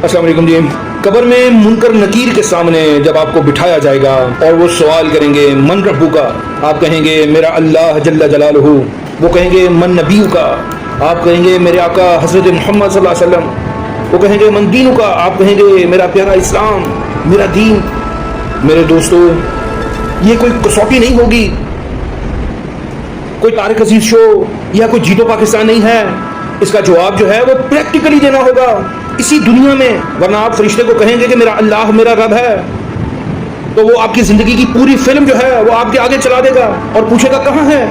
السلام علیکم جی. قبر میں منکر نکیر کے سامنے جب آپ کو بٹھایا جائے گا اور وہ سوال کریں گے من ربو کا، آپ کہیں گے میرا اللہ جل جلالہ. وہ کہیں گے من نبیو کا، آپ کہیں گے میرے آقا حضرت محمد صلی اللہ علیہ وسلم. وہ کہیں گے من دینو کا، آپ کہیں گے میرا پیارا اسلام، میرا دین. میرے دوستو، یہ کوئی کسوٹی نہیں ہوگی، کوئی طارق عزیز شو یا کوئی جیتو پاکستان نہیں ہے. اس کا جواب جو ہے وہ پریکٹیکلی دینا ہوگا اسی دنیا میں. ورنہ آپ فرشتے کو کہیں گے کہ میرا اللہ میرا رب ہے، تو وہ آپ کی زندگی کی پوری فلم جو ہے وہ آپ کے آگے چلا دے گا اور پوچھے گا کہاں ہے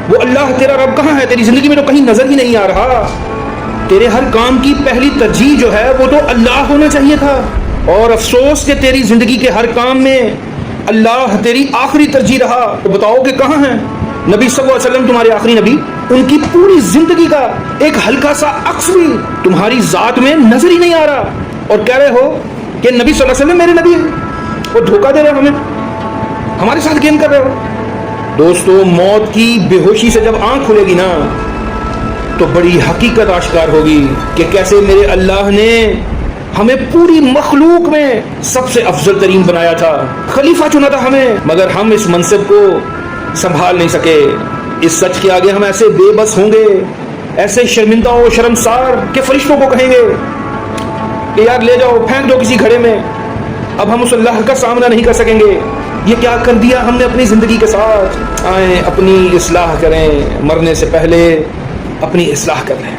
وہ اللہ تیرا رب، کہاں ہے؟ تیری زندگی میں تو کہیں نظر ہی نہیں آ رہا. تیرے ہر کام کی پہلی ترجیح جو ہے وہ تو اللہ ہونا چاہیے تھا، اور افسوس کہ تیری زندگی کے ہر کام میں اللہ تیری آخری ترجیح رہا. تو بتاؤ کہ کہاں ہے نبی صلی اللہ علیہ وسلم، تمہارے آخری نبی؟ ان کی پوری زندگی کا ایک ہلکا سا عکس بھی تمہاری ذات میں نظر ہی نہیں آ رہا، اور کہہ رہے ہو کہ نبی صلی اللہ علیہ وسلم میرے نبی ہیں. اور دھوکہ دے رہے ہو ہمیں، ہمارے ساتھ گیم کر رہے ہو. دوستو، موت کی بے ہوشی سے جب آنکھ کھلے گی نا تو بڑی حقیقت آشکار ہوگی کہ کیسے میرے اللہ نے ہمیں پوری مخلوق میں سب سے افضل ترین بنایا تھا، خلیفہ چنا تھا ہمیں، مگر ہم اس منصب کو سنبھال نہیں سکے. اس سچ کے آگے ہم ایسے بے بس ہوں گے، ایسے شرمندہ و شرمسار کہ فرشتوں کو کہیں گے کہ یار لے جاؤ، پھینک دو کسی گھڑے میں، اب ہم اس اللہ کا سامنا نہیں کر سکیں گے. یہ کیا کر دیا ہم نے اپنی زندگی کے ساتھ. آئیں اپنی اصلاح کریں، مرنے سے پہلے اپنی اصلاح کر لیں.